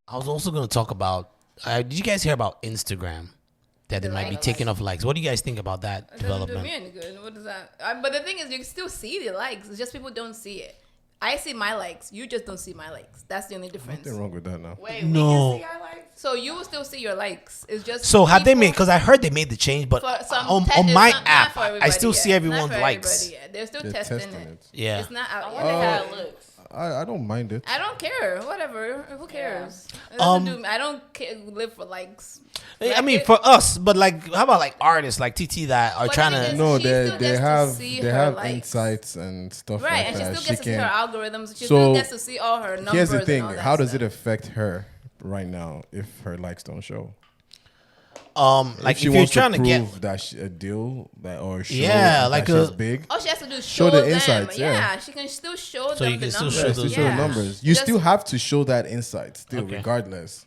I was also going to talk about. Did you guys hear about Instagram? That they might be taking off likes. What do you guys think about that It doesn't do development? me any good. What is that? But the thing is, you can still see the likes. It's just people don't see it. I see my likes. You just don't see my likes. That's the only difference. Nothing wrong with that now. Wait, No. we can see our likes? So you will still see your likes. It's just So have they people- made? Because I heard they made the change, but for some on it's my not app, for I everybody still yet. see Not everyone's for likes. everybody yet. They're still They're testing testing it. it. Yeah. It's not I out wonder yet. how it looks. I don't mind it. I don't care. Whatever. Who cares? I don't live for likes. I mean, for us, but like, how about like artists like TT that are But trying the thing to? is, No, she they still they gets to have see they her have likes. insights and stuff Right, like and she that. still gets to see her algorithms. She So, still gets to see all her numbers. Here's the and thing: all that how does stuff. it affect her right now if her likes don't show? Like if she if you're wants trying to to prove get, that a deal that or show Yeah, that like she's a- big. All she has to do is Show show the them. insights, yeah. Yeah, she can still show So them you the can still numbers. show Yeah, those still show the numbers. You Just- still have to show that insight still, Okay. regardless.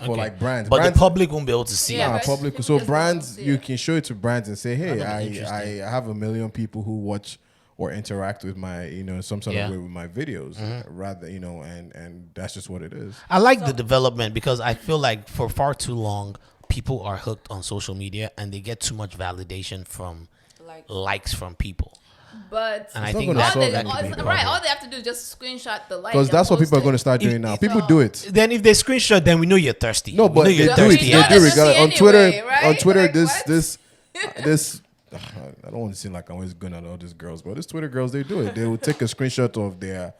For Okay. like brands, but brands, the public won't be able to see. Yeah, it. but public. people So just brands, don't see you it. can show it to brands and say, "Hey, That'd be I interesting. have 1 million people who watch or interact with my, some sort Yeah. of way with my videos, rather, and that's just what it is." I like the development because I feel like for far too long, people are hooked on social media and they get too much validation from Like, likes from people. But And I It's not think gonna that, solve all they, anything, all, though. right, all they have to do is just screenshot the like. Because and that's what post people are it. going to start doing now. People do it. then if they screenshot, then we know you're thirsty. No, We but know they you're do it. thirsty. They Yeah, do it. that's Regardless. On anyway, Twitter, right? on Twitter, Like, this, what? this. I don't want to seem like I'm always going at all these girls, but these Twitter girls, they do it. They will take a screenshot of their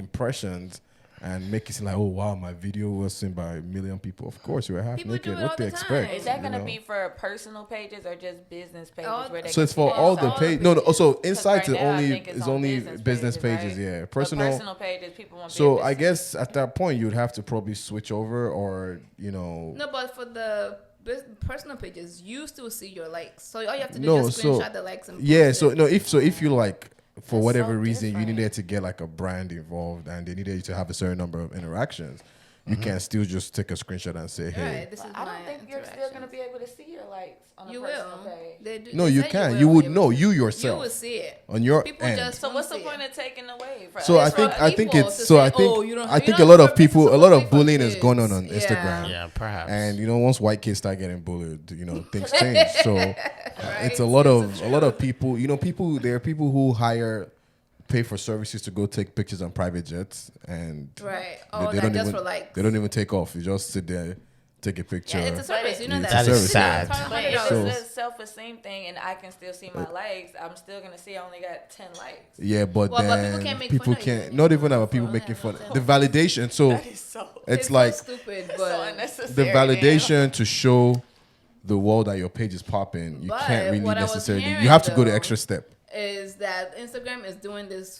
impressions and make it seem like, oh wow, my video was seen by 1 million people. Of course, you were half People naked. do it What all they the expect? time. is that you gonna know? be for personal pages or just business pages All- where they So can it's for see all it? the all the page. No, no. pages. Also, 'Cause insights right is now, I only think it's is on only business pages. right? Yeah, But personal. pages, people want. So I guess at that point you'd have to probably switch over, or No, but for the personal pages, you still see your likes. So all you have to do No, is just so- screenshot the likes and yeah. post So it. no, if you like, for That's whatever so reason you different. needed to get like a brand involved and they needed you to have a certain number of interactions, you can still just take a screenshot and say, hey. Right, this is I my don't think you're still gonna interactions. be able to see your likes on a You personal will. page. They do, No, they you say can. will You would be able know. to. You You yourself will see it. on your People end. just So what's the don't see point it. of taking away? For So us? I think for I think people it's to so say, I think "Oh, you don't- I you think know, a lot of this is people a lot supposed to of be for bullying is going on kids." Instagram. Yeah, perhaps. And once white kids start getting bullied, things change. So it's a lot of people. There are people who pay for services to go take pictures on private jets, and Right. they Oh, don't just even for likes. they don't even take off. You just sit there, take a picture. Yeah, it's a service. You know It's that. a That is service. sad. But if So- it's a self-esteem thing and I can still see my likes, I'm still gonna see I only got 10 likes. Yeah, but Well, but then people can't make people fun of can't. you. Not even about people Oh, making yeah, fun. no. The validation. So That is so it's so like stupid, so but unnecessary. the validation to show the world that your page is popping. You But can't really what I was necessarily. hearing, You have to go the though, extra step. is that Instagram is doing this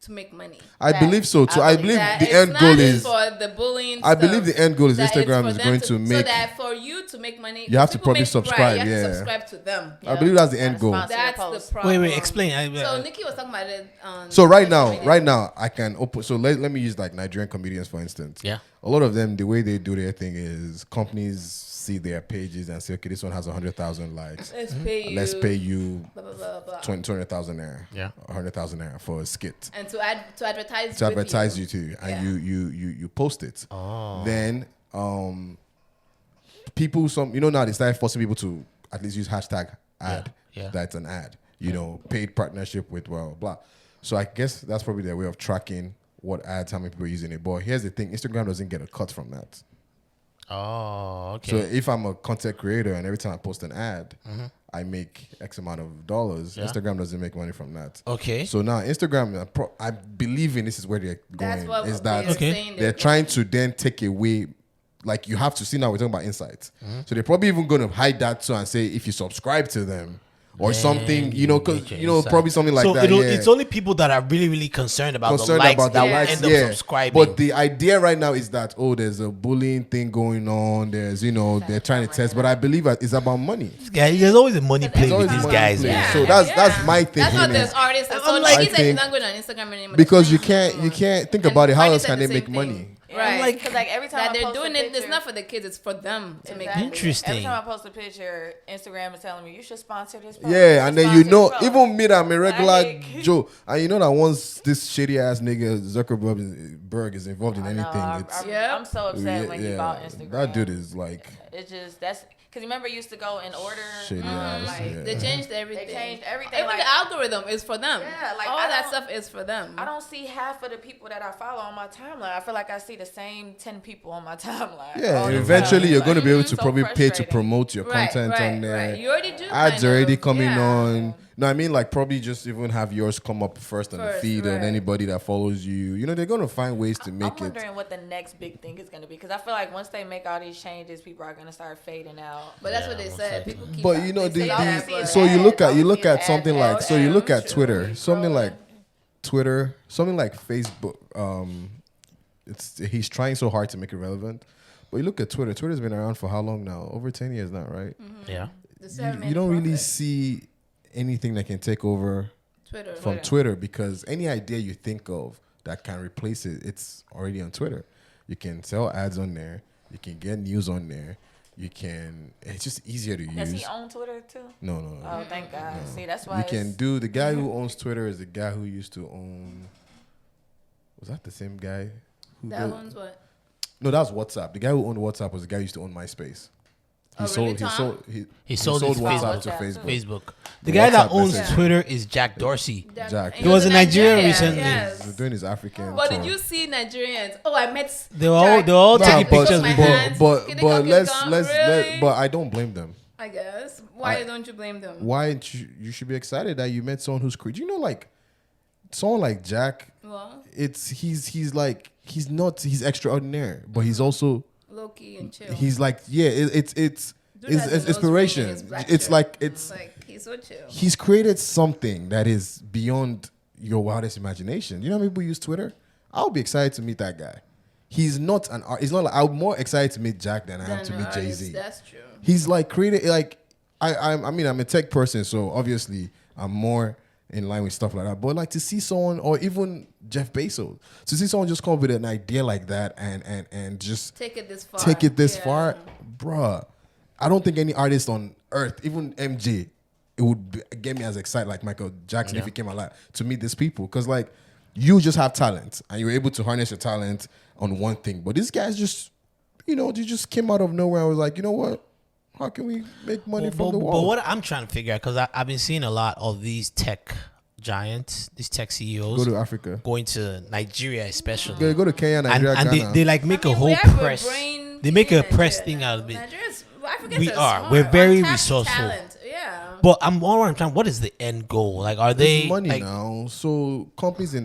to make money. I That- believe so too. I believe that the it's end not goal is. for the bullying. I believe stuff, the end goal is that it's Instagram for is them going to make. so that for you to make money, You have to people probably make- subscribe, Right, you have yeah. to subscribe to them. I believe that's the end goal. That's That's post. the problem. Wait, explain. So Nikki was talking about it. On So right social now, media. I can open. So let me use like Nigerian comedians for instance. Yeah. A lot of them, the way they do their thing is companies see their pages and say, okay, this one has 100,000 likes. let's pay you. You Blah, blah, blah, blah. 20,000 naira. Yeah. 100,000 naira for a skit. And to advertise. To with advertise you to, and Yeah. you post it. Oh. Then people now they started forcing people to at least use hashtag ad. Yeah. That's an ad. Paid partnership with blah. So I guess that's probably their way of tracking what ads, how many people are using it. But here's the thing: Instagram doesn't get a cut from that. Oh, okay. So if I'm a content creator and every time I post an ad, I make X amount of dollars, Yeah. Instagram doesn't make money from that. Okay. So now Instagram, I believe in this is where they're That's going. what Is they're that Okay. saying. they're trying to then take away, like you have to see now we're talking about insights. So they're probably even going to hide that too and say if you subscribe to them or something, because Get your insight. probably something like so that. it's only people that are really, really concerned about concerned the likes about that the will likes, end up yeah. subscribing. But the idea right now is that there's a bullying thing going on. There's they're trying to test, but I believe that it's about money. Yeah, there's always a money play There's with always these money guys, play. man. So that's my thinking. That's what is- this artist. So like- Nikki said I she's think- not going on Instagram anymore. because you That's can't fine. think And about it. How Miley else said can the they same make thing. money? Right. like, Because like every time That I they're post doing a it, picture, it's not for the kids, it's for them to make Exactly. it. Interesting. Every time I post a picture, Instagram is telling me you should sponsor this. Post. Yeah, and then you know, even me that I'm a regular Like- Joe, and you know that once this shady ass nigga Zuckerberg is involved in I know, anything, it's Yep. I'm so upset when he bought Instagram. that dude is like It's just that's because remember you used to go in order. shady ass. like, yeah. They changed everything. They changed everything. Even Like, the algorithm is for them. Yeah, like, all I that don't- stuff is for them. I don't see half of the people that I follow on my timeline. I feel like I see the same 10 people on my timeline. Yeah, all the eventually time. you're going to be able Like, to so probably pay to frustrating. promote your Right, content right, on there. right. You already do. Ads kind already of, coming yeah. on. No, I mean like probably just even have yours come up first on the First, feed on right. anybody that follows you. You know, they're going to find ways to I'm make it. wondering what the next big thing is going to be because I feel like once they make all these changes, people are going to start fading out. But that's Yeah, what they most said. likely. People keep But you know, they say that, but- so you look at Obviously it's something ad- like ad- so you look at true. Twitter, something Scrolling. like Twitter, something like Facebook. He's trying so hard to make it relevant. But you look at Twitter. Twitter's been around for how long now? Over 10 years now, right? Yeah. The You, seven-man you don't really prophet. see anything that can take over Twitter. from Twitter because any idea you think of that can replace it, it's already on Twitter. You can sell ads on there. You can get news on there. You can. It's just easier to Does use. he own Twitter too? No. Oh, thank God. See, that's why You can it's- do. The guy who owns Twitter is the guy who used to own. Was that the same guy? Who That did- one's what? No, that was WhatsApp. The guy who owned WhatsApp was the guy who used to own MySpace. Oh, really, Tom? He sold his WhatsApp to Facebook. Facebook. Facebook. The The guy that WhatsApp owns message. Twitter is Jack Dorsey. Jack. And He was in Nigeria recently. Yes. He's doing his African. But tour. did you see Nigerians? Oh, I met. They were all Nah, taking but, pictures my with him. hands. but Can they but come get let's gone? let's Really? let, but I don't blame them. I guess. Why I- don't you blame them? Why you should be excited that you met someone who's crazy. You know, like someone like Jack. Well, He's like he's extraordinary, but he's also low key and chill. he's like it's Dude has a nose ring inspiration. in his black It's shirt. like it's like he's so chill. he's created something that is beyond your wildest imagination. You know how many people use Twitter? I'll be excited to meet that guy. He's not an art. He's not like I'm more excited to meet Jack than I am Than to the meet artist, Jay-Z. That's true. He's like created like I mean I'm a tech person, so obviously I'm more in line with stuff like that. But like to see someone or even Jeff Bezos, to see someone just come up with an idea like that and just Take it this far. take it this Yeah. far, bruh. I don't think any artist on earth, even MJ, it would get me as excited like Michael Jackson if he came alive to meet these people. Because like you just have talent and you're able to harness your talent on one thing. But these guys just, you know, they just came out of nowhere and was like, you know what? How can we make money from the But wall? what I'm trying to figure out, because I've been seeing a lot of these tech giants, these tech CEOs, Go to Africa. going to Nigeria especially. Go to Kenya, And, Nigeria, and Ghana. they like make a we whole have a press. brain They make a in press Nigeria. thing out of it. Nigerians, Africans We are. smart. We're very Untapped resourceful. Talent. Yeah. But I'm trying. What is the end goal? Like, are they There's money like, now. So companies you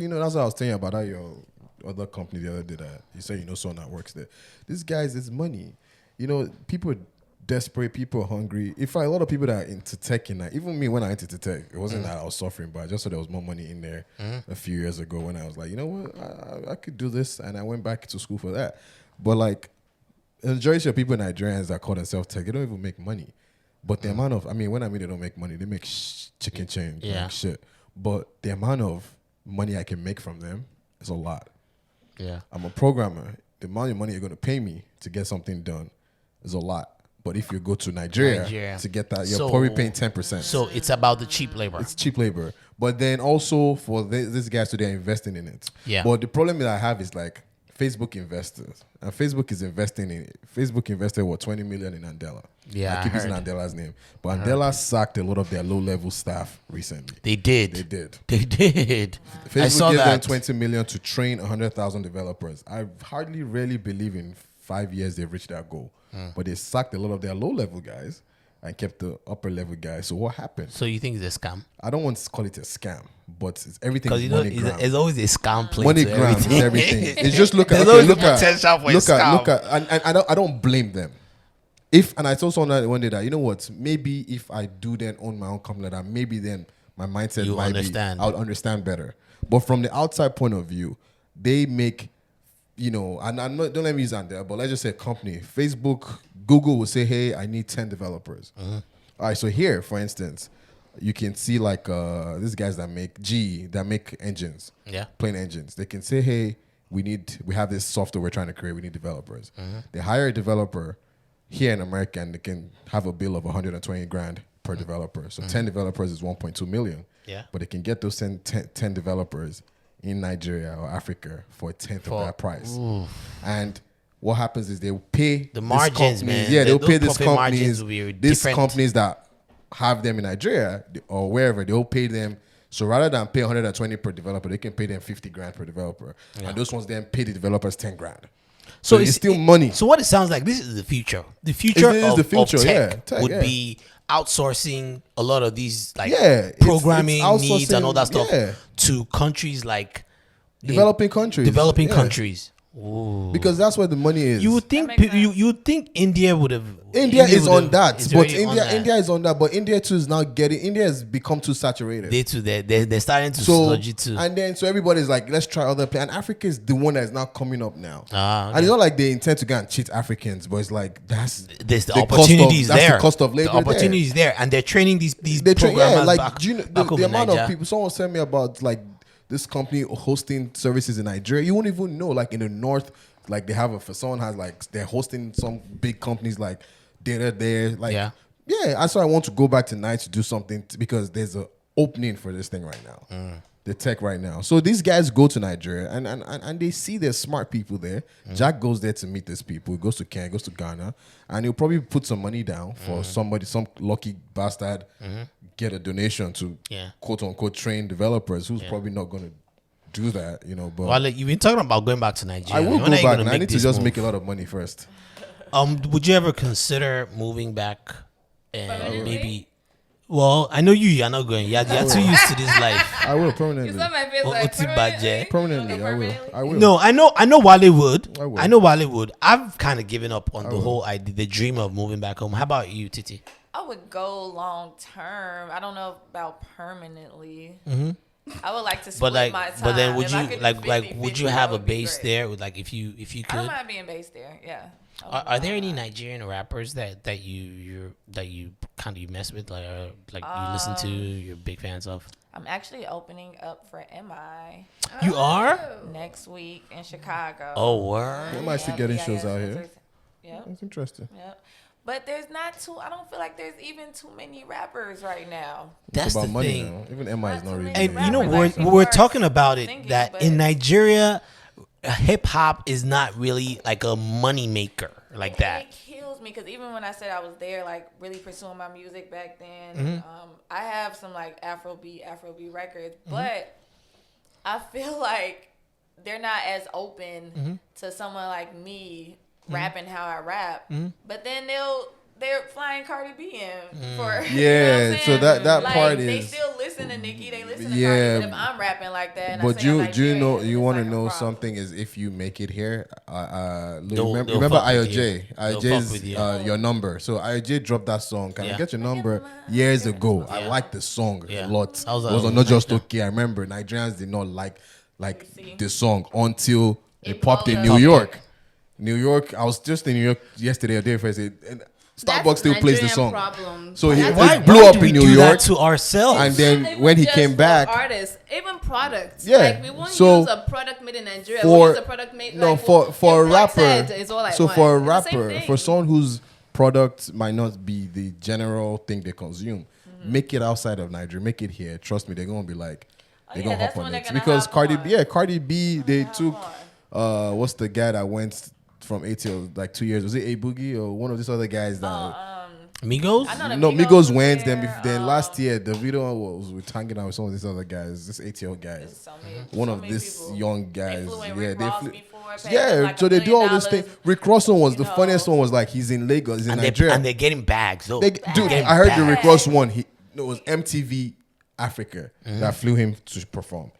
know, that's what I was telling you about how your other company the other day that you said you know someone that works there. These guys, it's money. You know, people are desperate, people are hungry. If a lot of people that are into tech and even me when I went into tech, it wasn't that I was suffering, but I just saw there was more money in there a few years ago when I was like, you know what, I could do this, and I went back to school for that. But like the majority of people in Nigerians that call themselves tech, they don't even make money. But the amount of, I mean, when I mean they don't make money, they make chicken change, Yeah. like shit. But the amount of money I can make from them is a lot. yeah? I'm a programmer. The amount of money you're going to pay me to get something done is a lot. But if you go to Nigeria. To get that, you're So- probably paying 10%. So it's about the cheap labor. It's cheap labor. But then also for these guys, so they're investing in it. Yeah. But the problem that I have is like Facebook investors. And Facebook is investing in it. Facebook invested, what, 20 million in Andela. Yeah, I keep I using heard. Andela's name. But Andela sacked a lot of their low-level staff recently. They did. They did. They did. I Facebook saw gave them that. 20 million to train 100,000 developers. I hardly really believe in 5 years they've reached that goal. But they sacked a lot of their low-level guys and kept the upper-level guys. So what happened? So you think it's a scam? I don't want to call it a scam, but it's everything Because is you know, MoneyGram. it's always a scam play. Money to grams is everything. It's just look at There's okay, always look the at potential for a look at scam. look at and I don't blame them. And I told someone that one day that you know what, maybe if I do then own my own company, that maybe then my mindset You might understand. be I would understand better. But from the outside point of view, they make, you know, and I'm not, don't let me use that there, but let's just say a company, Facebook, Google will say, hey, I need 10 developers. All right, so here, for instance, you can see like these guys that make engines, Yeah. plane engines. They can say, hey, we have this software we're trying to create. We need developers. They hire a developer here in America, and they can have a bill of 120 grand per developer. So 10 developers is 1.2 million. Yeah. But they can get those 10 developers in Nigeria or Africa for a tenth of that price. And what happens is they'll pay The these margins, companies- man. Yeah, they'll Those pay these profit margins companies. will be These different. companies that have them in Nigeria or wherever, they'll pay them. So rather than pay 120 per developer, they can pay them 50 grand per developer. And those ones then pay the developers 10 grand. So it's still money. So what it sounds like, this is the future. The future, It is of, the future, of tech, yeah. Tech, would yeah. be outsourcing a lot of these like It's programming needs and all that outsourcing, stuff to countries like Developing countries. developing Yeah. countries. Ooh. Because that's where the money is. You would think That makes you would think India would have. India is would on have- that, is but already on India that. India is on that, but India too is now getting. India has become too saturated. They too. They're starting to So sludge it too. and then so everybody's like, let's try other play. And Africa is the one that is now coming up now. Ah, And it's not like they intend to go and cheat Africans, but it's like that's There's the, cost of- opportunities that's there. the cost of labor. The opportunities there, and they're training these They programmers like back, do you know, back the home in amount Nigeria. of people. Someone sent me about like this company hosting services in Nigeria. You won't even know. Like in the north, like they have someone has like they're hosting some big companies like data there. Like Yeah. That's why I want to go back tonight to do something because there's an opening for this thing right now. The tech right now. So these guys go to Nigeria and they see there's smart people there. Jack goes there to meet these people. He goes to Kenya, goes to Ghana, and he'll probably put some money down for somebody, some lucky bastard, get a donation to Yeah. quote unquote train developers who's probably not going to do that, But Well, like, you've been talking about going back to Nigeria. I will When go are you back, gonna and I make need to this just move? make a lot of money first. Would you ever consider moving back and Permanently? maybe? Well, I know you're not going. You're too used to this life. I will You permanently. saw my face Oh, like Oti Baje. Permanently, I will. Permanently? I will. No, I know Wale would. I will. I know Wale would. I've kind of given up on the whole idea, the dream of moving back home. How about you, Titi? I would go long term. I don't know about permanently. I would like to split my time. but then would If I you could do like 50-50, would you that have a would be base great. there? With like if you I don't could. mind being based there. Yeah. Are there any Nigerian rappers that you kind of you mess with like you listen to, you're big fans of? I'm actually opening up for MI You are? next week in Chicago. Oh, word. Am I still getting shows out here? Yep. That's interesting. Yep. But there's not too. I don't feel like there's even too many rappers right now. That's It's about the money thing. now. Even Emma is not really. And Rappers you know, actually we're start talking about it singing, that but- in Nigeria, hip hop is not really like a money maker like that. It kills me because even when I said I was there, like really pursuing my music back then, Mm-hmm. I have some like Afrobeat records, but I feel like they're not as open Mm-hmm. to someone like me rapping how I rap. Mm-hmm. But then they're flying Cardi B in for Yeah, you know what I'm so saying? that like, part they is. still listen to Nicki, they listen to Yeah, Cardi. But if I'm rapping like that, and I But say I'm do you Nigerian, know it's you want to like a know problem. something is if you make it here, They'll remember fuck with you. IOJ. They'll fuck with you. IOJ's your number. So IOJ dropped that song. Can Yeah. I get your number? Years ago, I Yeah. liked the song Yeah. a lot. I was It like, was oh, on Not Just nice. Okay. I remember Nigerians did not like See? the song until it It popped in blew New up. York. New York. I was just in New York yesterday or day before. And Starbucks still plays the song. Problem. So he Why it blew up do we in New do York. that to ourselves? And then Even when he just came for back, artists, even products. Yeah, like we won't so use a product made in Nigeria. for- We'll use a product made no, like, for a if rapper. Black said, it's all I So want. for a It's the same rapper, thing. for someone whose product might not be the general thing they consume, make it outside of Nigeria, make it here. Trust me, they're gonna be like, they're yeah, gonna that's hop on when they're it gonna because hop Cardi, on. Cardi B, they took on. what's the guy that went from ATL like 2 years? Was it A Boogie or one of these other guys that? Migos? I know No, the Migos was went. there, Then last year, the video was with hanging out with some of these other guys, this ATL guys. So many- One so of many these people. young guys. They flew in Yeah, Rick they Ross flew. before, paid him Yeah, like so $1 they do all this million, thing. Rick Ross one was you the know. funniest one. Was like he's in Lagos, he's in and Nigeria. they're getting bags. Though. Dude, Getting I heard the bags. Rick Ross one. It was MTV Africa that flew him to perform.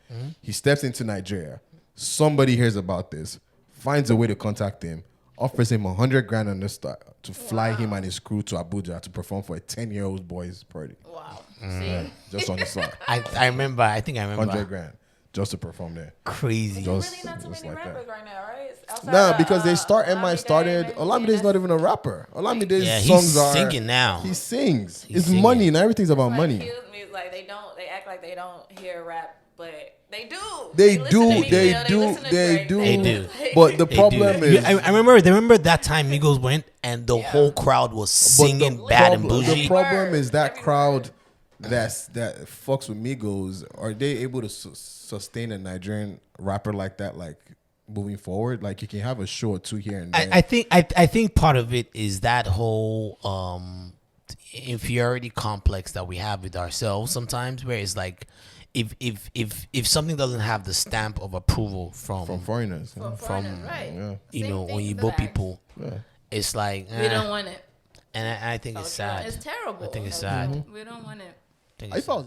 He steps into Nigeria. Somebody hears about this, finds a way to contact him, offers him 100 grand on the start to fly him and his crew to Abuja to perform for a 10-year-old boy's party. Wow. Mm. See? Just on the slot. I remember. I think I remember. 100 grand just to perform there. Crazy. Just- Really not too just many like that. rappers right now, right? Outside Nah, of, because they start. Olamide, MI started. maybe. Olamide's not even a rapper. Olamide's Yeah, he's songs are singing now. He sings. He's it's singing. money and everything's about Like, money. kills me is like they act like they don't hear rap but they do. They listen do, to Miguel, they listen do, to they Drake, do. They do. But the They problem do. is, I remember that time Migos went and the whole crowd was singing Bad and the Bougie. problem is that Every crowd that fucks with Migos. Are they able to sustain a Nigerian rapper like that? Like moving forward, like you can have a show or two here and there. I think part of it is that whole inferiority complex that we have with ourselves sometimes, where it's like if something doesn't have the stamp of approval from foreigners. Yeah. Foreigners, right? Yeah. you Same know, thing when you with both that. people, Yeah. it's like We don't want it. and I think it's sad. It's terrible. I think it's sad. We don't want it. I think I it's sad. felt